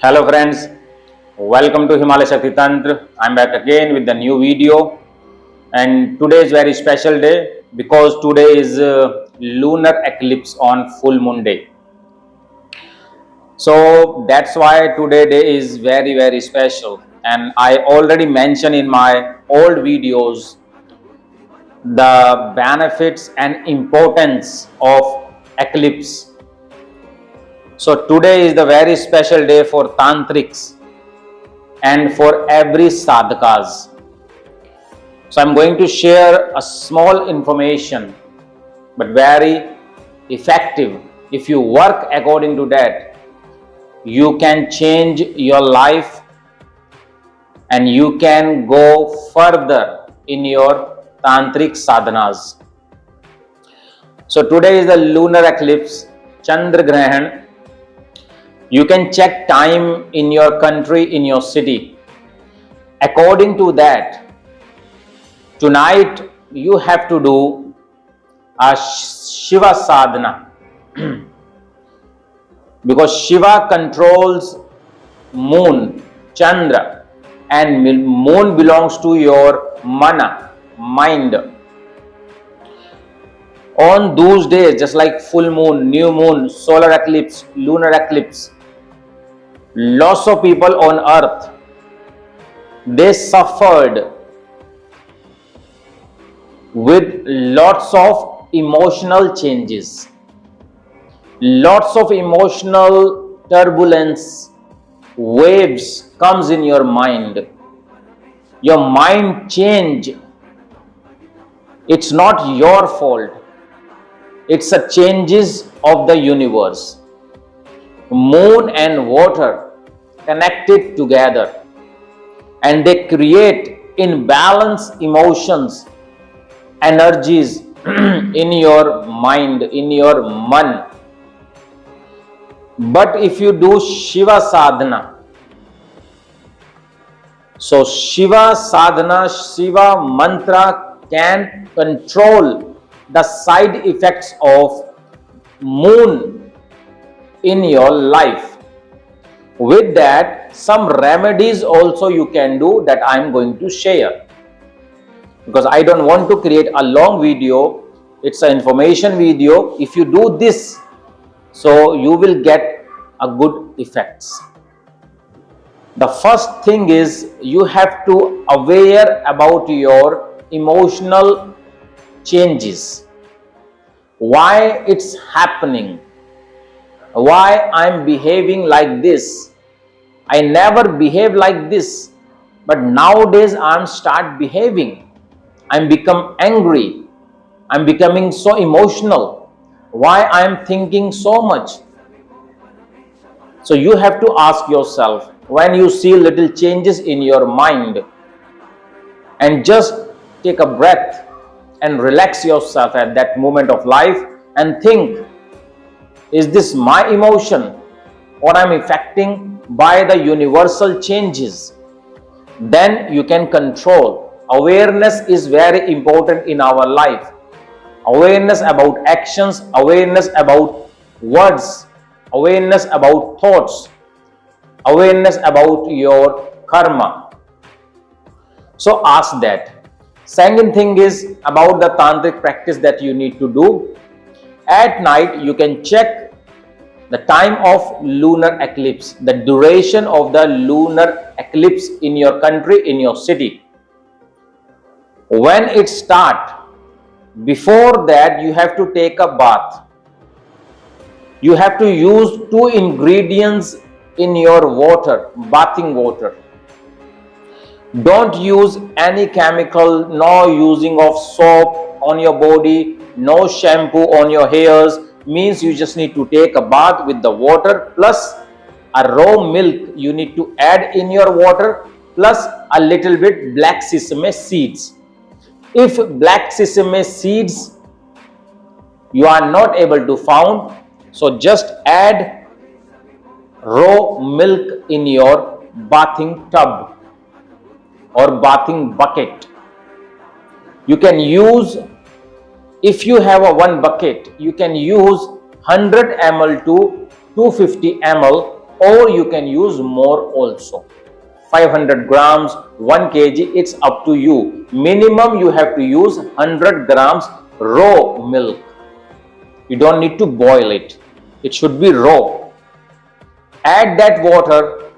Hello friends, welcome to Himalaya Shakti Tantra. I'm back again with the new video, and today is very special day because today is lunar eclipse on full moon day. So that's why today day is very special, and I already mentioned in my old videos the benefits and importance of eclipse. So today is the very special day for tantrics and for every sadhakas. So I'm going to share a small information but very effective. If you work according to that, you can change your life and you can go further in your tantric sadhanas. So today is the lunar eclipse, Chandra Grahan. You can check time in your country, in your city. According to that, tonight you have to do a Shiva sadhana because Shiva controls moon, Chandra, and moon belongs to your mana, mind. On those days, just like full moon, new moon, solar eclipse, lunar eclipse, lots of people on earth, they suffered with lots of emotional changes, lots of emotional turbulence, waves comes in your mind. Your mind change. It's not your fault. It's a changes of the universe. Moon and water connected together and they create imbalanced emotions, energies in your mind, in your man. But if you do Shiva sadhana, so Shiva sadhana, Shiva mantra can control the side effects of moon in your life. With that, some remedies also you can do that I am going to share. Because I don't want to create a long video, it's an information video. If you do this, so you will get a good effects. The first thing is you have to aware about your emotional changes. Why it's happening? Why I'm behaving like this? I never behave like this, but nowadays I'm start behaving. I'm become angry. I'm becoming so emotional. Why I'm thinking so much? So you have to ask yourself when you see little changes in your mind, and just take a breath and relax yourself at that moment of life and think, is this my emotion or I'm affecting by the universal changes? Then you can control. Awareness is very important in our life. Awareness about actions, awareness about words, awareness about thoughts, awareness about your karma. So ask that. Second thing is about the tantric practice that you need to do. At night, you can check the time of lunar eclipse, the duration of the lunar eclipse in your country, in your city. When it starts, before that you have to take a bath. You have to use 2 ingredients in your water, bathing water. Don't use any chemical, no using of soap on your body, no shampoo on your hairs. Means you just need to take a bath with the water plus a raw milk you need to add in your water plus a little bit black sesame seeds. If black sesame seeds you are not able to found, so just add raw milk in your bathing tub or bathing bucket. You can use, if you have one bucket, you can use 100 ml to 250 ml or you can use more also. 500 grams, 1 kg, it's up to you. Minimum you have to use 100 grams raw milk. You don't need to boil it. It should be raw. Add that water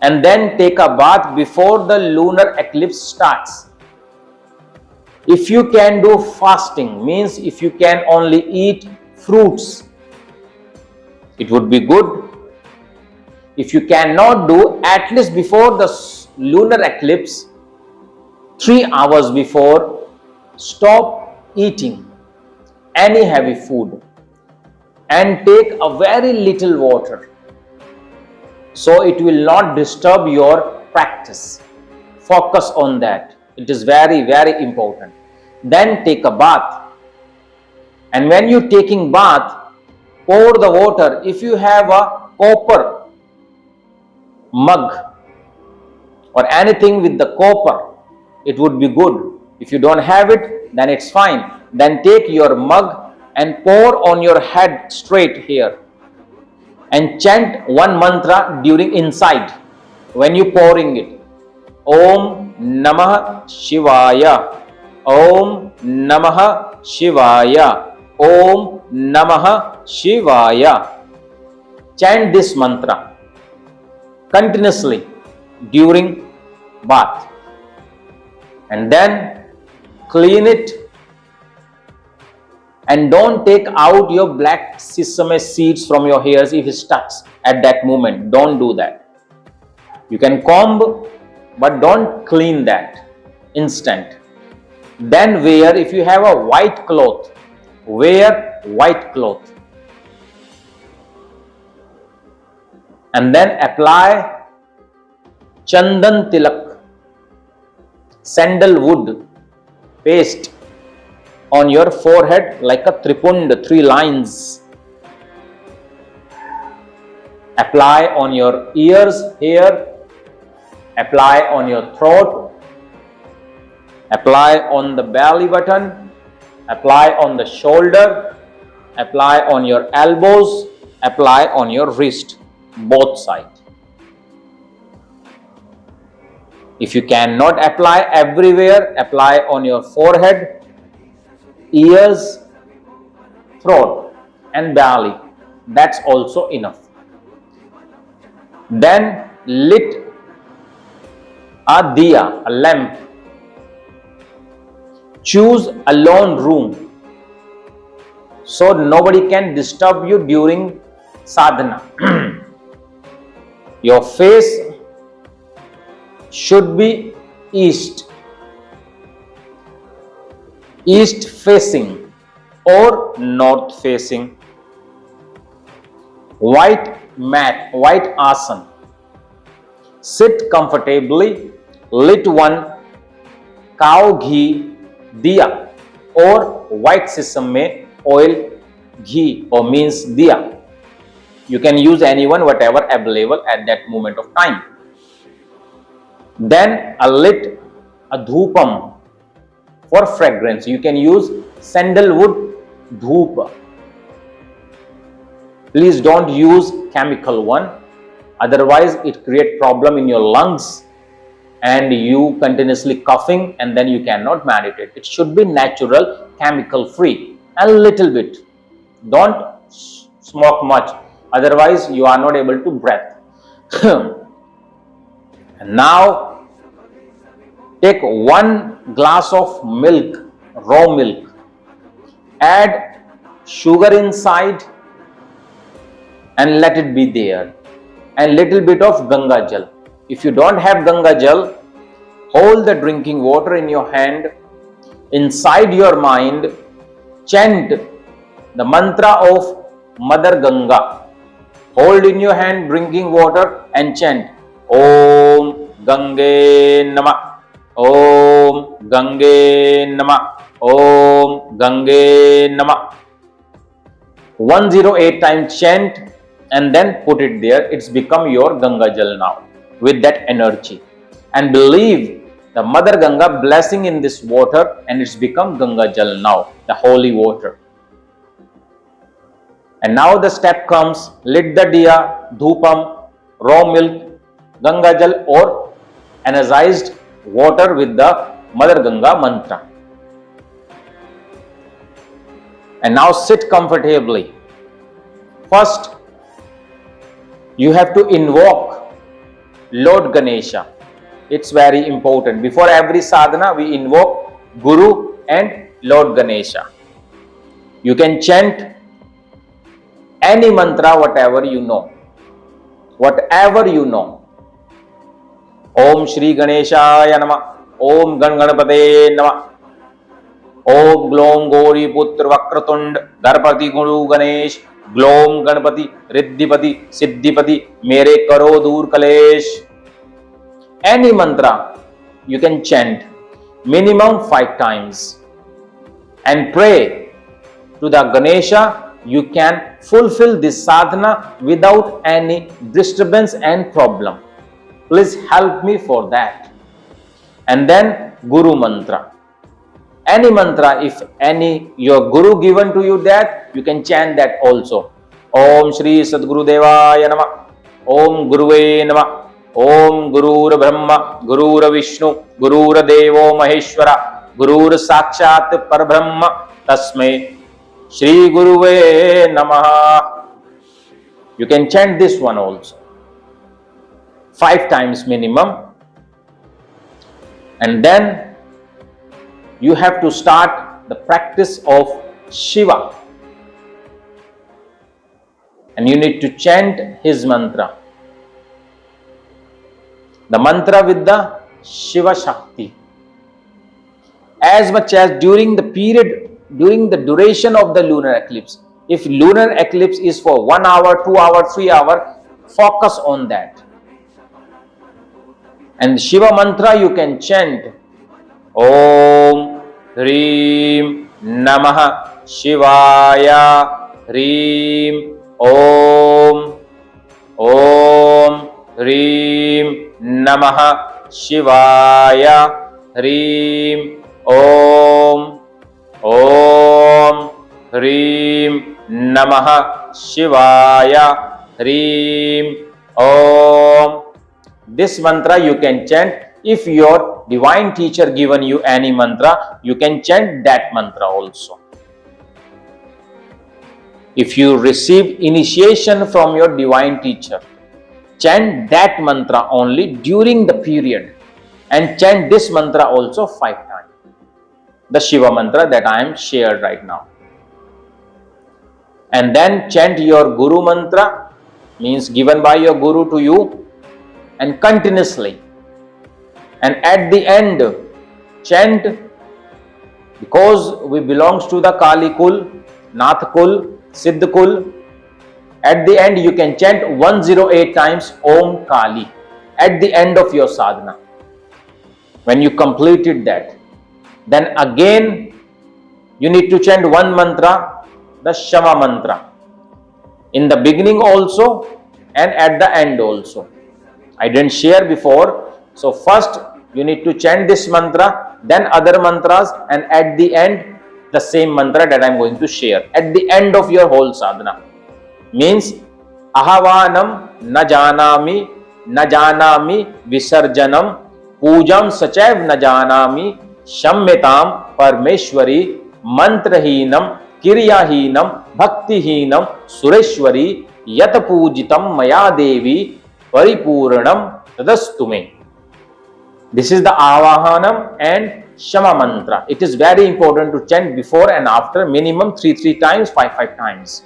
and then take a bath before the lunar eclipse starts. If you can do fasting, means if you can only eat fruits, it would be good. If you cannot do, at least before the lunar eclipse, 3 hours before, stop eating any heavy food and take a very little water, so it will not disturb your practice. Focus on that. It is very, very important. Then take a bath. And when you're taking bath, pour the water. If you have a copper mug or anything with the copper, it would be good. If you don't have it, then it's fine. Then take your mug and pour on your head straight here and chant one mantra during inside when you pouring it. Om Namah Shivaya, Om Namah Shivaya, Om Namah Shivaya. Chant this mantra continuously during bath, and then clean it, and don't take out your black sesame seeds from your hairs if it starts at that moment. Don't do that. You can comb, but don't clean that instant. Then wear, if you have a white cloth, wear white cloth, and then apply chandan tilak, sandalwood paste on your forehead like a tripund, 3 lines. Apply on your ears here, apply on your throat, apply on the belly button, apply on the shoulder, apply on your elbows, apply on your wrist, both sides. If you cannot apply everywhere, apply on your forehead, ears, throat and belly. That's also enough. Then lit a diya, a lamp. Choose a lone room so nobody can disturb you during sadhana. Your face should be east facing or north facing. White mat, white asana. Sit comfortably. Lit one cow ghee diya or white sesame oil ghee, or means diya. You can use anyone, whatever available at that moment of time. Then lit a dhupam for fragrance. You can use sandalwood dhupa. Please don't use chemical one, otherwise it create problem in your lungs and you continuously coughing, and then you cannot meditate. It should be natural, chemical free. A little bit. Don't smoke much, otherwise you are not able to breathe. And now take 1 glass of milk, raw milk. Add sugar inside and let it be there, and little bit of Ganga Jal. If you don't have Ganga Jal, hold the drinking water in your hand. Inside your mind, chant the mantra of Mother Ganga. Hold in your hand drinking water and chant Om Gange Nama, Om Gange Nama, Om Gange Nama. 108 times chant and then put it there. It's become your Ganga Jal now with that energy. And believe the Mother Ganga blessing in this water, and it's become Ganga Jal now, the holy water. And now the step comes, lit the diya, dhupam, raw milk, Ganga Jal or energized water with the Mother Ganga mantra. And now sit comfortably. First, you have to invoke Lord Ganesha. It's very important. Before every sadhana, we invoke Guru and Lord Ganesha. You can chant any mantra, whatever you know. Whatever you know. Om Shri Ganeshaya Nama. Om Gan Ganapate Nama. Om Glom Gori Putra Vakratund Dharpati Guru Ganesh. Glom Ganapati Riddhipati Siddhipati Mere Karo Dur Kalesh. Any mantra you can chant minimum 5 times and pray to the Ganesha. You can fulfill this sadhana without any disturbance and problem. Please help me for that. And then Guru mantra. Any mantra, if any your Guru given to you that, you can chant that also. Om Shri Sadguru Devaya Nama. Om Guruve Nama. Om Gurur Brahma. Gurur Vishnu. Gurur Devo Maheshwara. Gurur Sakshat Parbrahma. Tasmai Shri Guruve Namaha. You can chant this one also 5 times minimum. And then you have to start the practice of Shiva. And you need to chant his mantra. The mantra with the Shiva Shakti. As much as during the period, during the duration of the lunar eclipse. If lunar eclipse is for 1 hour, 2 hour, 3 hour, focus on that. And Shiva mantra you can chant Om Hrim Namah Shivaya Hrim Om Om Hrim Namah Shivaya Hrim Om Om Hrim Namah Shivaya Hrim Om. This mantra you can chant. If your divine teacher given you any mantra, you can chant that mantra also. If you receive initiation from your divine teacher, chant that mantra only during the period and chant this mantra also 5 times. The Shiva mantra that I am shared right now. And then chant your Guru mantra, means given by your Guru to you, and continuously. And at the end, chant, because we belongs to the Kali Kul, Nath Kul, Siddh Kul. At the end, you can chant 108 times Om Kali at the end of your sadhana. When you completed that, then again you need to chant one mantra, the Shama mantra, in the beginning also and at the end also. I didn't share before. So first you need to chant this mantra, then other mantras, and at the end the same mantra that I am going to share at the end of your whole sadhana. Means Ahavanam na janami visarjanam pujam sachaiv na janami shammetam parmeshwari mantrahinam kiryahinam bhaktihinam sureshwari yat pujitam maya devi paripurnam tadastume. This is the Avahanam and Shama mantra. It is very important to chant before and after, minimum 3 times, 5 times.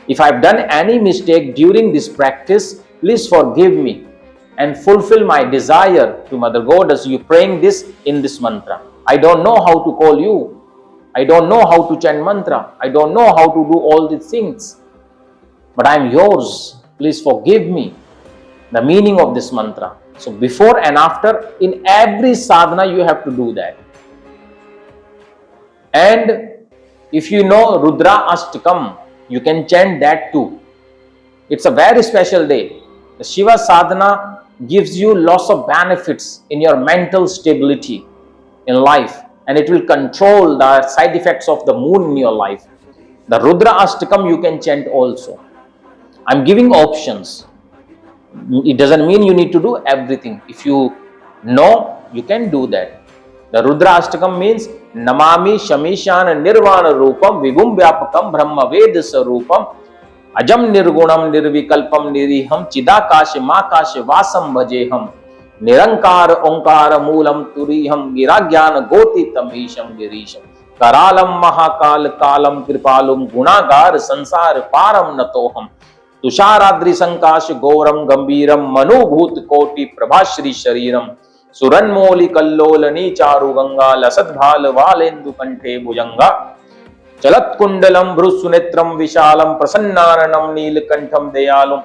If I have done any mistake during this practice, please forgive me and fulfill my desire to Mother Goddess. You praying this in this mantra. I don't know how to call you. I don't know how to chant mantra. I don't know how to do all these things. But I am yours. Please forgive me the meaning of this mantra. So before and after, in every sadhana you have to do that. And if you know Rudra Ashtakam, you can chant that too. It's a very special day. The Shiva sadhana gives you lots of benefits in your mental stability in life, and it will control the side effects of the moon in your life. The Rudra Ashtakam you can chant also. I'm giving options. It doesn't mean you need to do everything. If you know, you can do that. The Rudra Ashtakam means Namami Shamishan Nirvana Rupam Vibhum Vyapakam Brahma Veda Sarupam Ajam Nirgunam Nirvikalpam Niriham Chidakashi Makashi Vasam Bhajeham Nirankar Onkara Moolam Turiham Giragyana Goti Tamisham Girisham Karalam Mahakal Kalam Kripalum Gunagar Sansar Param Natoham Tusharadri Sankash Goram Gambiram Manubhut Koti Prabhashri Shariram Suranmoli Kallolani Charu Ganga Lasad Bhal Valendu Kanthe Bhujanga Chalat Kundalam Brusunetram Vishalam Prasannaranam Neelakantham Deyalum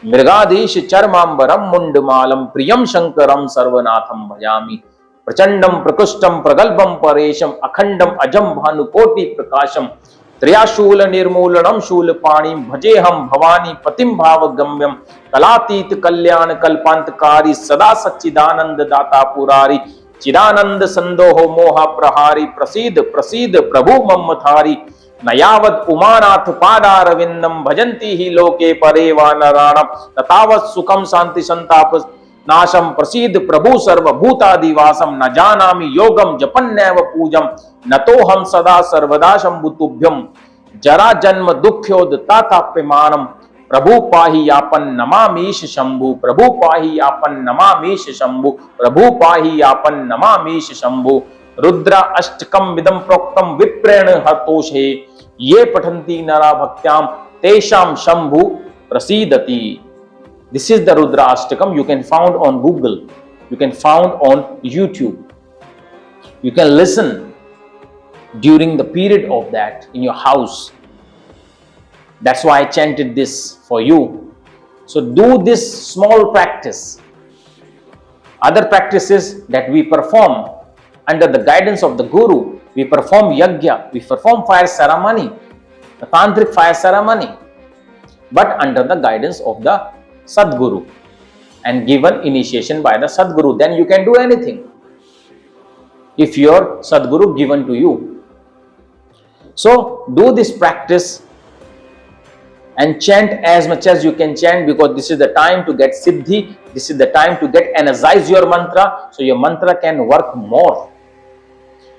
Mrigadish Charmambaram Mundamalam Priyam Shankaram Sarvanatham Bhajami Prachandam Prakushtam Pragalbam Paresham Akhandam Ajam Bhanukoti Prakasham Triyashula Nirmulanam Shulapani Bhajeham Bhavani Patim Bhavagamyam Kalatit Kalyan Kalpantakari Sada Sachidanand Data Purari Chidanand Sandoho Moha Prahari Prasid Prasid Prabhu Mammathari Nayavad Umanath Padaravindam Bhajanti Hi Loke Pareva Naranam Tatavat Sukham Santi Santapas Nasham Prasid Prabhu Sarva Bhuta Divasam Najanami Yogam Japanneva Pujam Natoham Sada Sarvadasham Bhutubhyam Jara Janma Dukhyod Tata Pimanam Prabhu Pahi Yapan Namamish Shambhu Prabhu Pahi Yapan Namamish Shambhu Prabhu Pahi Yapan Namamish Shambhu Rudra Ashtakam Vidam Proktam Viprena Hatoshe Ye Patanti Nara Bhaktyam Tesham Shambhu Prasidati. This is the Rudra Ashtakam. You can find on Google. You can find on YouTube. You can listen during the period of that in your house. That's why I chanted this for you. So do this small practice. Other practices that we perform under the guidance of the Guru, we perform yajna, we perform fire ceremony, the tantric fire ceremony, but under the guidance of the Sadguru and given initiation by the Sadguru. Then you can do anything if your Sadguru given to you. So do this practice and chant as much as you can chant, because this is the time to get siddhi, this is the time to get energize your mantra, so your mantra can work more.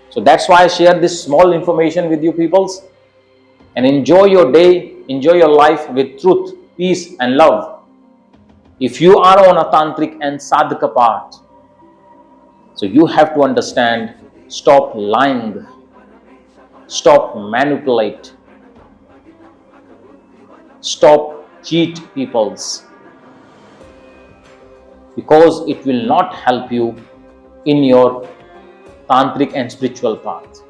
So that's why I share this small information with you peoples, and enjoy your day, enjoy your life with truth, peace and love. If you are on a tantric and sadhaka path, so you have to understand, stop lying, stop manipulate, stop cheat peoples, because it will not help you in your tantric and spiritual path.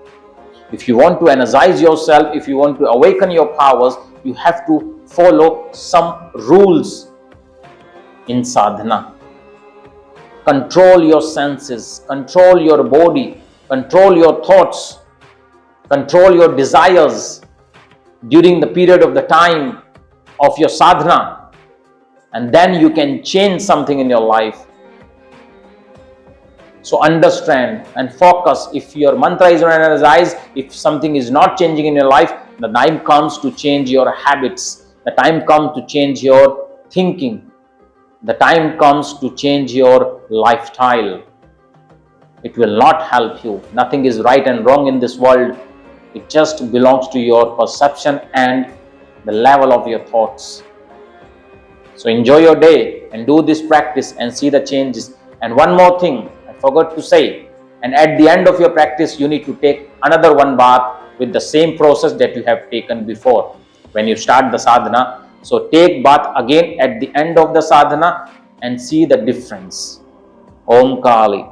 If you want to energize yourself, if you want to awaken your powers, you have to follow some rules in sadhana. Control your senses, control your body, control your thoughts, control your desires during the period of the time of your sadhana, and then you can change something in your life. So understand and focus. If your mantra is not energized, if something is not changing in your life, the time comes to change your habits, the time comes to change your thinking, the time comes to change your lifestyle. It will not help you. Nothing is right and wrong in this world. It just belongs to your perception and the level of your thoughts. So enjoy your day and do this practice and see the changes. And one more thing I forgot to say, and at the end of your practice you need to take another one bath with the same process that you have taken before when you start the sadhana. So take bath again at the end of the sadhana and see the difference. Om Kali.